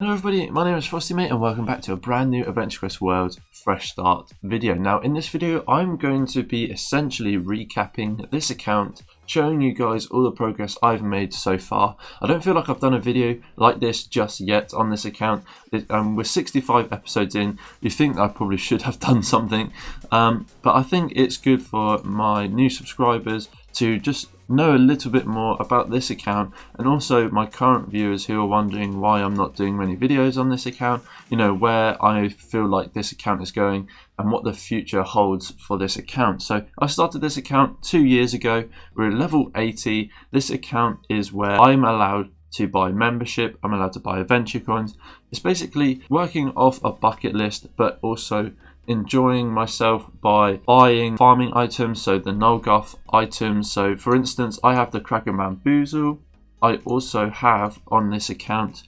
Hello everybody, my name is FrostyMate and welcome back to a brand new Adventure Quest World Fresh Start video. Now in this video I'm going to be essentially recapping this account, showing you guys all the progress I've made so far. I don't feel like I've done a video like this just yet on this account. We're 65 episodes in. You think that I probably should have done something, but I think it's good for my new subscribers to just know a little bit more about this account, and also my current viewers who are wondering why I'm not doing many videos on this account, you know, where I feel like this account is going and what the future holds for this account. So I started this account 2 years ago. We're at level 80. This account is where I'm allowed to buy membership, I'm allowed to buy adventure coins. It's basically working off a bucket list, but also enjoying myself by buying farming items, so the Nulgarth items. So for instance, I have the Kraken Bamboozle. I also have on this account,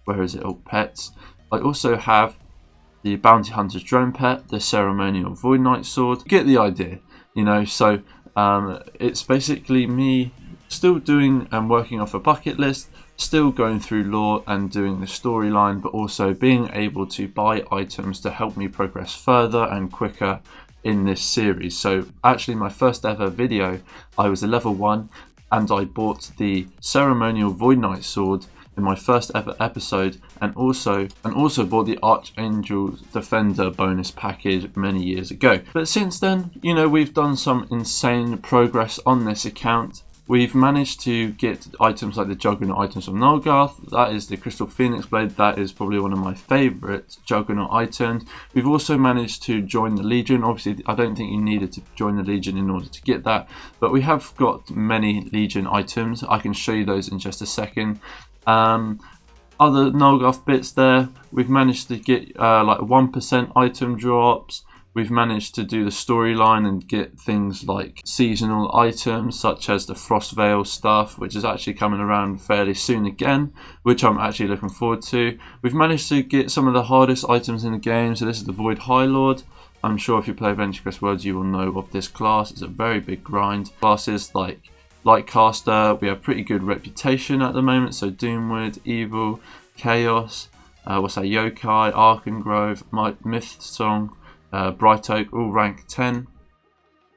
where is it, pets, I also have the Bounty Hunter's Drone Pet, the Ceremonial Void Knight Sword. You get the idea, you know. So it's basically me still doing and working off a bucket list, still going through lore and doing the storyline, but also being able to buy items to help me progress further and quicker in this series. So actually my first ever video, I was a level 1 and I bought the Ceremonial Void Knight Sword in my first ever episode, and also bought the Archangel Defender bonus package many years ago. But since then, you know, we've done some insane progress on this account. We've managed to get items like the Juggernaut items from Nulgarth. That is the Crystal Phoenix Blade. That is probably one of my favourite Juggernaut items. We've also managed to join the Legion. Obviously, I don't think you needed to join the Legion in order to get that, but we have got many Legion items. I can show you those in just a second. Other Nulgarth bits there. We've managed to get like 1% item drops. We've managed to do the storyline and get things like seasonal items such as the Frostveil stuff, which is actually coming around fairly soon again, which I'm actually looking forward to. We've managed to get some of the hardest items in the game. So this is the Void High Lord. I'm sure if you play Adventure Quest Worlds you will know of this class. It's a very big grind. Classes like Lightcaster, we have pretty good reputation at the moment. So Doomwood, Evil, Chaos, Yokai, Arkengrove, Myth Song, Bright Oak, all rank 10.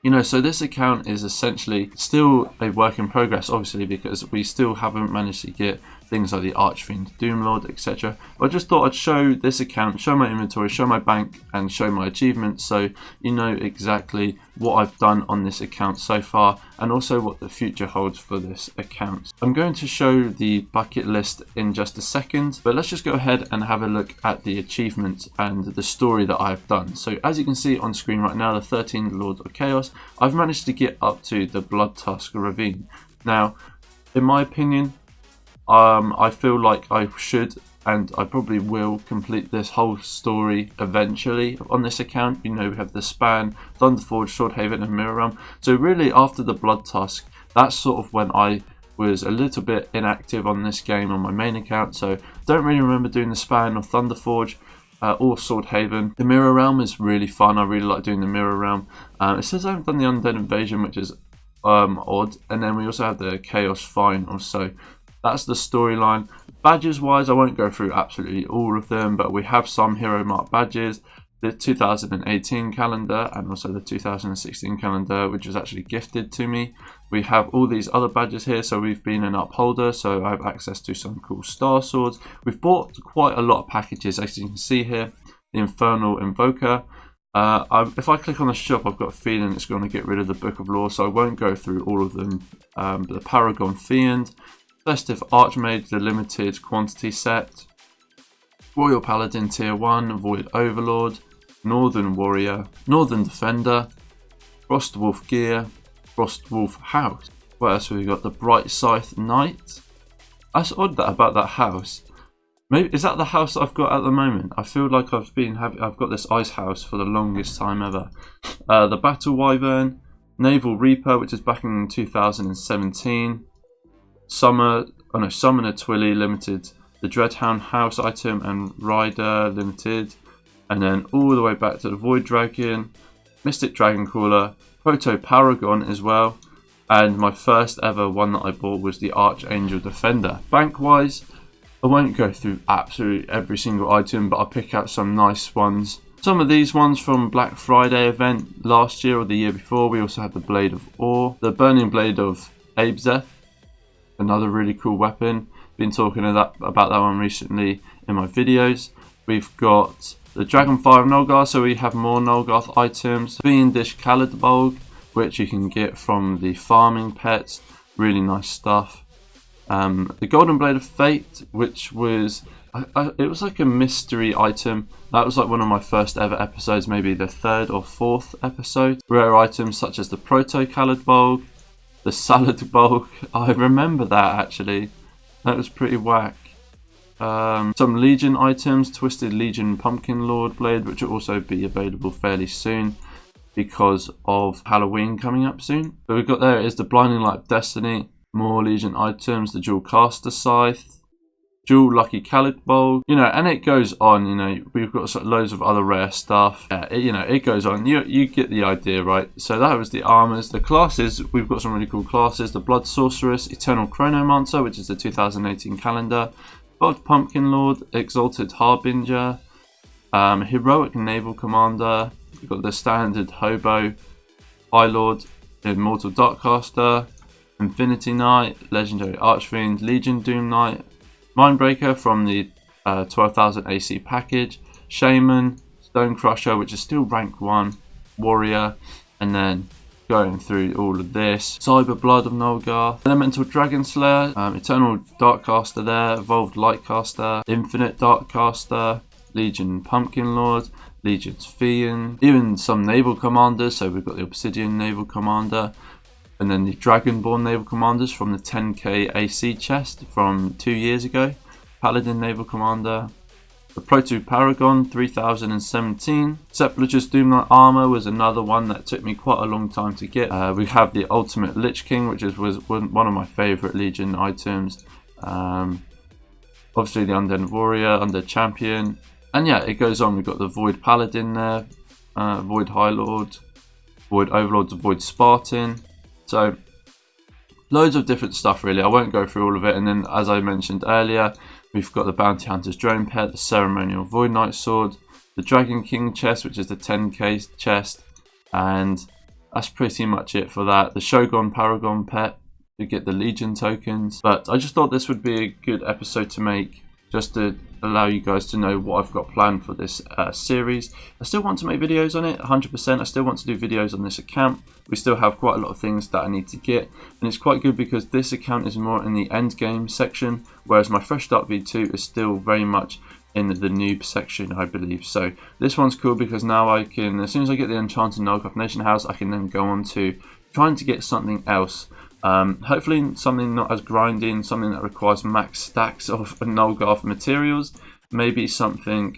You know, so this account is essentially still a work in progress, obviously, because we still haven't managed to get things like the Archfiend, Doomlord, etc. But I just thought I'd show this account, show my inventory, show my bank, and show my achievements, so you know exactly what I've done on this account so far, and also what the future holds for this account. I'm going to show the bucket list in just a second, but let's just go ahead and have a look at the achievements and the story that I've done. So as you can see on screen right now, the 13 Lords of Chaos, I've managed to get up to the Blood Tusk Ravine. Now, in my opinion, I feel like I should, and I probably will, complete this whole story eventually on this account. You know, we have the Span, Thunderforge, Swordhaven and Mirror Realm. So really after the Blood Tusk, that's sort of when I was a little bit inactive on this game on my main account. So don't really remember doing the Span or Thunderforge or Swordhaven. The Mirror Realm is really fun. I really like doing the Mirror Realm. It says I haven't done the Undead Invasion, which is odd. And then we also have the Chaos Final. So that's the storyline. Badges wise, I won't go through absolutely all of them, but we have some Hero Mark badges, the 2018 calendar and also the 2016 calendar, which was actually gifted to me. We have all these other badges here, so we've been an upholder, so I have access to some cool star swords. We've bought quite a lot of packages, as you can see here. The Infernal Invoker. If I click on the shop, I've got a feeling it's going to get rid of the Book of Lore, so I won't go through all of them. The Paragon Fiend, Festive Archmage, the limited quantity set, Royal Paladin Tier 1, Void Overlord, Northern Warrior, Northern Defender, Frostwolf Gear, Frostwolf House. What else have we got? The Bright Scythe Knight. That's odd about that house. Maybe is that the house that I've got at the moment? I feel like I've got this ice house for the longest time ever. The Battle Wyvern, Naval Reaper, which is back in 2017. Summoner Twilly Limited, the Dreadhound House item and Rider Limited, and then all the way back to the Void Dragon, Mystic Dragon Caller, Proto Paragon as well, and my first ever one that I bought was the Archangel Defender. Bank wise, I won't go through absolutely every single item, but I'll pick out some nice ones. Some of these ones from Black Friday event last year or the year before. We also have the Blade of Ore, the Burning Blade of Abzeth, another really cool weapon. Been talking about that one recently in my videos. We've got the Dragonfire of Nolgarth, so we have more Nolgarth items. Fiendish Caladbolg, which you can get from the farming pets, really nice stuff. The Golden Blade of Fate, which was it was like a mystery item. That was like one of my first ever episodes, maybe the 3rd or 4th episode. Rare items such as the Proto Caladbolg, the Salad Bulk. I remember that actually. That was pretty whack. Some Legion items, Twisted Legion Pumpkin Lord Blade, which will also be available fairly soon because of Halloween coming up soon. But we've got there is the Blinding Light of Destiny, more Legion items, the Dual Caster Scythe, Dual Lucky Caladbolg, and it goes on. We've got loads of other rare stuff. It goes on. You get the idea, right? So that was the armors. The classes, we've got some really cool classes. The Blood Sorceress, Eternal Chronomancer, which is the 2018 calendar, Bold Pumpkin Lord, Exalted Harbinger, Heroic Naval Commander. We've got the standard Hobo, High Lord, Immortal Darkcaster, Infinity Knight, Legendary Archfiend, Legion Doom Knight, Mindbreaker from the 12,000 AC package, Shaman, Stone Crusher, which is still rank 1, Warrior, and then going through all of this, Cyber Blood of Nolgarth, Elemental Dragon Slayer, Eternal Darkcaster there, Evolved Lightcaster, Infinite Darkcaster, Legion Pumpkin Lord, Legion's Fiend, even some Naval Commanders, so we've got the Obsidian Naval Commander, and then the Dragonborn Naval Commanders from the 10k AC chest from 2 years ago, Paladin Naval Commander, the Proto Paragon 3017, Sepulchre's Doom Knight Armor was another one that took me quite a long time to get. We have the Ultimate Lich King, which was one of my favourite Legion items. Obviously the Undead Warrior, Undead Champion, and yeah, it goes on. We've got the Void Paladin there, Void High Lord, Void Overlord, the Void Spartan. So loads of different stuff really. I won't go through all of it. And then, as I mentioned earlier, we've got the Bounty Hunter's Drone Pet, the Ceremonial Void Knight Sword, the Dragon King chest, which is the 10k chest, and that's pretty much it for that. The Shogun Paragon Pet to get the Legion tokens. But I just thought this would be a good episode to make, just to allow you guys to know what I've got planned for this series. I still want to make videos on it, 100%. I still want to do videos on this account. We still have quite a lot of things that I need to get, and it's quite good because this account is more in the end game section, whereas my Fresh Start V2 is still very much in the noob section, I believe. So this one's cool because now I can, as soon as I get the Enchanted Nolgarth Nation House, I can then go on to trying to get something else. Hopefully something not as grinding, something that requires max stacks of Nolgarth materials. Maybe something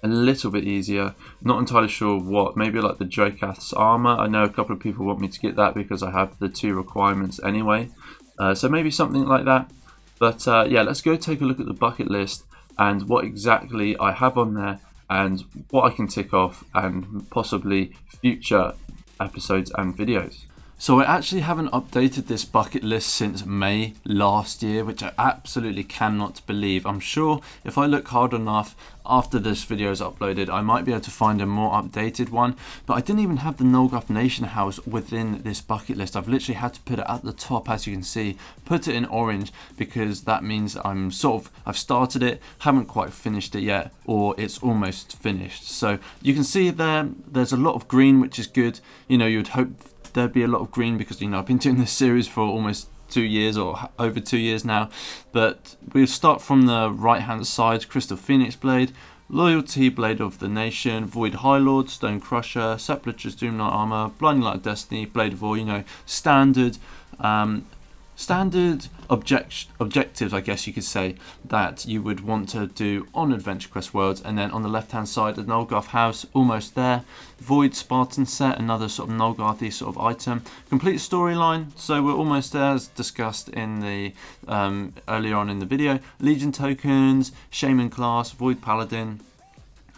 a little bit easier. Not entirely sure what. Maybe like the Dracath's armor. I know a couple of people want me to get that because I have the 2 requirements anyway. So maybe something like that. But yeah, let's go take a look at the bucket list and what exactly I have on there and what I can tick off, and possibly future episodes and videos. So I actually haven't updated this bucket list since May last year, which I absolutely cannot believe. I'm sure if I look hard enough after this video is uploaded, I might be able to find a more updated one. But I didn't even have the Nolgarth Nation House within this bucket list. I've literally had to put it at the top, as you can see, put it in orange, because that means I've started it, haven't quite finished it yet, or it's almost finished. So you can see there's a lot of green, which is good. You would hope there'd be a lot of green because I've been doing this series for almost 2 years or over 2 years now. But we'll start from the right hand side: Crystal Phoenix Blade, Loyalty Blade of the Nation, Void High Lord, Stone Crusher, Sepulchre's Doom Knight Armor, Blinding Light of Destiny, Blade of Ore, standard objectives, I guess you could say, that you would want to do on Adventure Quest Worlds. And then on the left hand side, the Nolgarth House, almost there. Void Spartan set, another sort of Nolgarthy sort of item. Complete storyline, so we're almost there, as discussed in the earlier on in the video. Legion tokens, Shaman class, Void Paladin,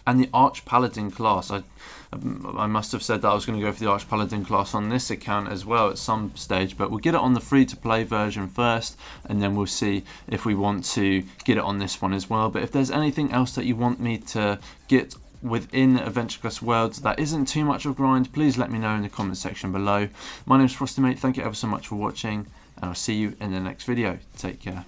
And the Arch Paladin class, I must have said that I was going to go for the Arch Paladin class on this account as well at some stage, but we'll get it on the free-to-play version first, and then we'll see if we want to get it on this one as well. But if there's anything else that you want me to get within Adventure Quest Worlds that isn't too much of a grind, please let me know in the comment section below. My name is FrostyMate, thank you ever so much for watching, and I'll see you in the next video. Take care.